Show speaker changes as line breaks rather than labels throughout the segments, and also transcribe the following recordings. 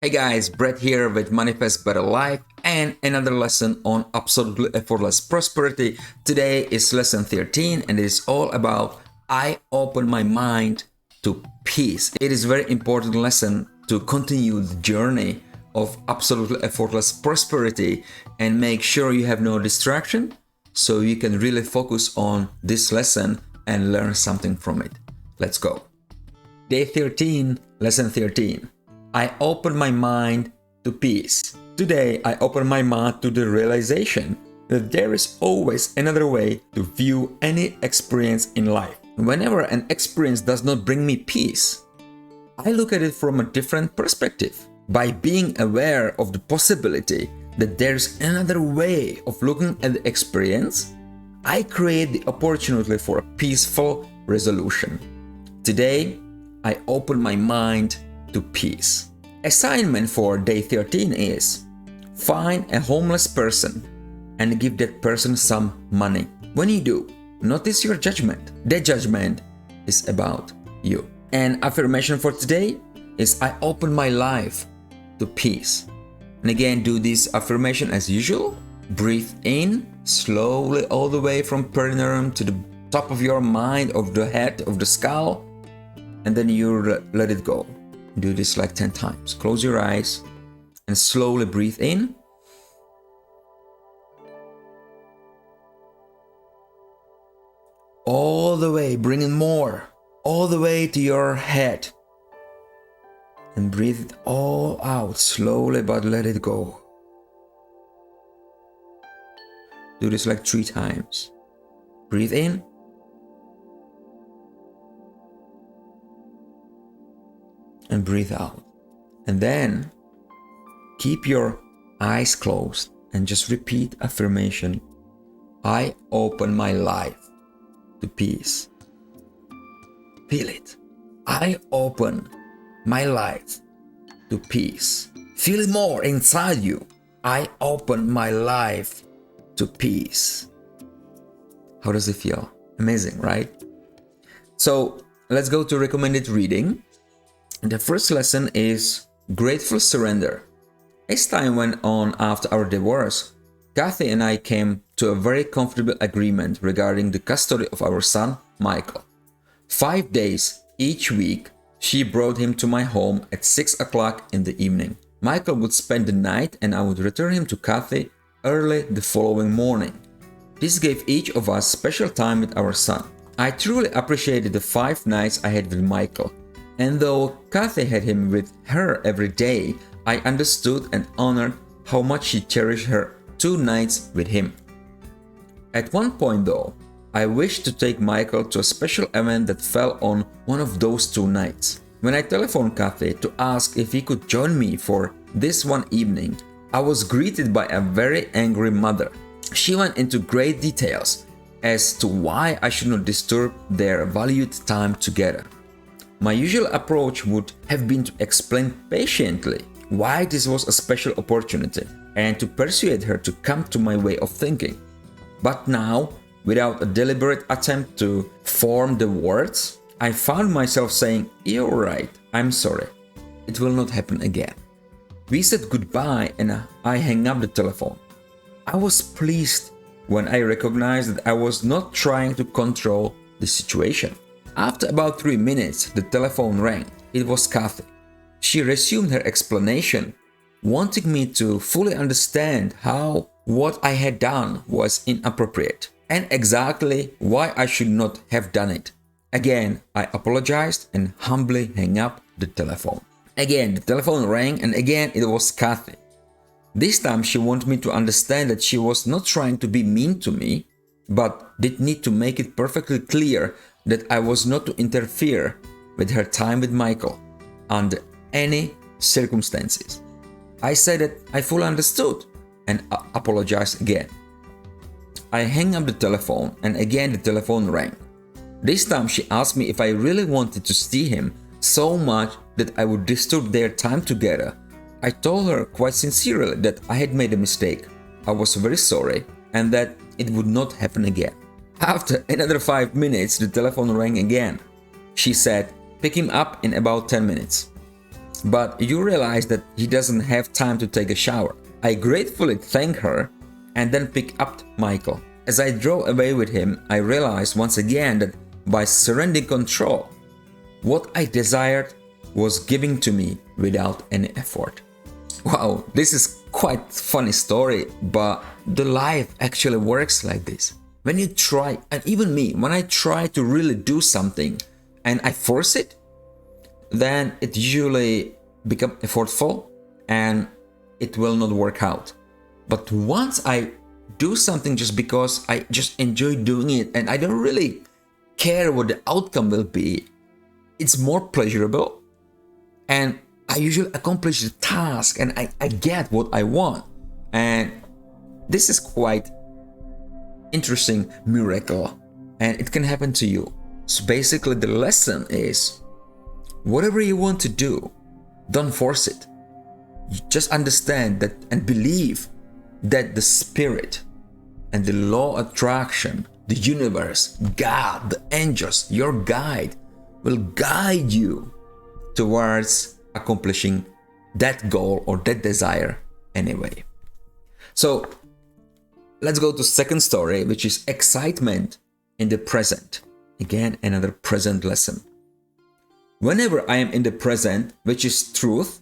Hey guys, Brett here with Manifest Better Life and another lesson on Absolutely Effortless Prosperity. Today is lesson 13 and it is all about I open my mind to peace. It is a very important lesson to continue the journey of Absolutely Effortless Prosperity and make sure you have no distraction so you can really focus on this lesson and learn something from it. Let's go. Day 13, lesson 13. I open my mind to peace. Today, I open my mind to the realization that there is always another way to view any experience in life. Whenever an experience does not bring me peace, I look at it from a different perspective. By being aware of the possibility that there's another way of looking at the experience, I create the opportunity for a peaceful resolution. Today, I open my mind to peace. Assignment for day 13 is find a homeless person and give that person some money. When you do, notice your judgment. That judgment is about you. And affirmation for today is I open my life to peace. And again, do this affirmation as usual. Breathe in slowly all the way from perineum to the top of your mind, of the head, of the skull, and then you let it go. Do this like 10 times. Close your eyes and slowly breathe in. All the way, bring in more, all the way to your head. And breathe it all out slowly, but let it go. Do this like 3 times. Breathe in. And breathe out. And then keep your eyes closed and just repeat affirmation. I open my life to peace. Feel it. I open my life to peace. Feel it more inside you. I open my life to peace. How does it feel? Amazing, right? So let's go to recommended reading. The first lesson is grateful surrender. As time went on after our divorce, Kathy and I came to a very comfortable agreement regarding the custody of our son, Michael. 5 days each week, she brought him to my home at 6 o'clock in the evening. Michael would spend the night and I would return him to Kathy early the following morning. This gave each of us special time with our son. I truly appreciated the 5 nights I had with Michael. And though Kathy had him with her every day, I understood and honored how much she cherished her 2 nights with him. At one point though, I wished to take Michael to a special event that fell on one of those 2 nights. When I telephoned Kathy to ask if he could join me for this one evening, I was greeted by a very angry mother. She went into great details as to why I should not disturb their valued time together. My usual approach would have been to explain patiently why this was a special opportunity and to persuade her to come to my way of thinking. But now, without a deliberate attempt to form the words, I found myself saying, "You're right, I'm sorry. It will not happen again." We said goodbye and I hung up the telephone. I was pleased when I recognized that I was not trying to control the situation. After about 3 minutes, the telephone rang. It was Kathy. She resumed her explanation, wanting me to fully understand how what I had done was inappropriate and exactly why I should not have done it. Again, I apologized and humbly hung up the telephone. Again, the telephone rang and again it was Kathy. This time she wanted me to understand that she was not trying to be mean to me, but did need to make it perfectly clear that I was not to interfere with her time with Michael under any circumstances. I said that I fully understood and apologized again. I hung up the telephone and again the telephone rang. This time she asked me if I really wanted to see him so much that I would disturb their time together. I told her quite sincerely that I had made a mistake. I was very sorry and that it would not happen again. After another 5 minutes, the telephone rang again. She said, "Pick him up in about 10 minutes." but you realize that he doesn't have time to take a shower. I gratefully thank her and then pick up Michael. As I drove away with him, I realized once again that by surrendering control, what I desired was given to me without any effort. Wow, this is quite funny story, but the life actually works like this. When you try, and even me, when I try to really do something and I force it, then it usually becomes effortful and it will not work out. But once I do something just because I just enjoy doing it and I don't really care what the outcome will be, it's more pleasurable and I usually accomplish the task and I get what I want. And this is quite interesting miracle and it can happen to you. So basically the lesson is, whatever you want to do, don't force it. You just understand that and believe that the spirit and the law of attraction, the universe, God, the angels, your guide will guide you towards accomplishing that goal or that desire anyway. So let's go to second story, which is excitement in the present. Again, another present lesson. Whenever I am in the present, which is truth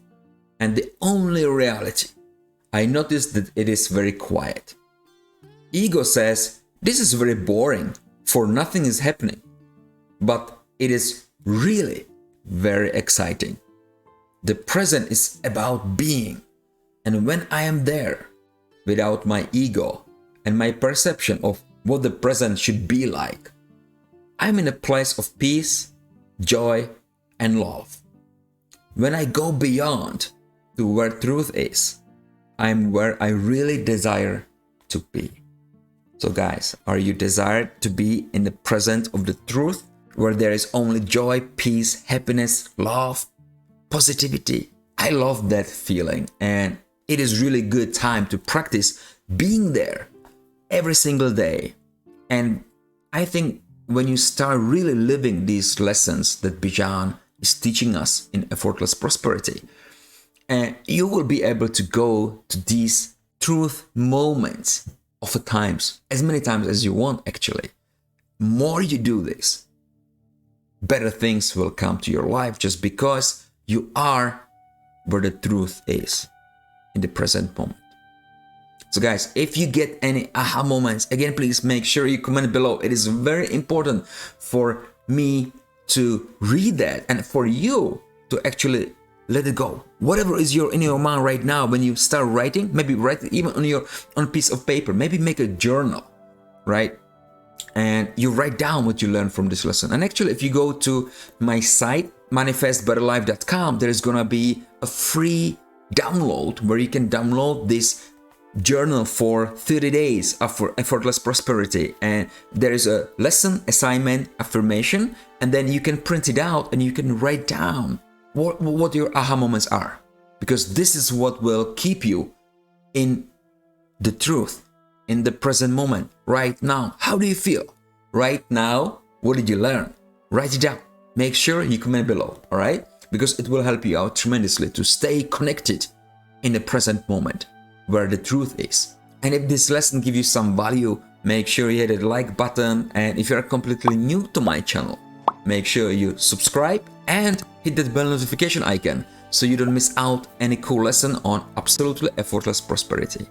and the only reality, I notice that it is very quiet. Ego says, this is very boring, for nothing is happening. But it is really very exciting. The present is about being. And when I am there, without my ego and my perception of what the present should be like, I'm in a place of peace, joy, and love. When I go beyond to where truth is, I'm where I really desire to be. So guys, are you desired to be in the present of the truth, where there is only joy, peace, happiness, love, positivity? I love that feeling, and it is really good time to practice being there every single day. And I think when you start really living these lessons that Bijan is teaching us in Effortless Prosperity, and you will be able to go to these truth moments of times, as many times as you want actually. More you do this, better things will come to your life, just because you are where the truth is in the present moment. So guys, if you get any aha moments, again, please make sure you comment below. It is very important for me to read that and for you to actually let it go. Whatever is in your mind right now, when you start writing, maybe write it even on a piece of paper, maybe make a journal, right? And you write down what you learned from this lesson. And actually, if you go to my site, manifestbetterlife.com, there is gonna be a free download where you can download this journal for 30 days of effortless prosperity. And there is a lesson, assignment, affirmation, and then you can print it out and you can write down what your aha moments are, because this is what will keep you in the truth, in the present moment, right now. How do you feel right now? What did you learn? Write it down. Make sure you comment below, all right? Because it will help you out tremendously to stay connected in the present moment where the truth is. And if this lesson gives you some value, make sure you hit the like button. And if you're completely new to my channel, make sure you subscribe and hit that bell notification icon so you don't miss out any cool lesson on Absolutely Effortless Prosperity.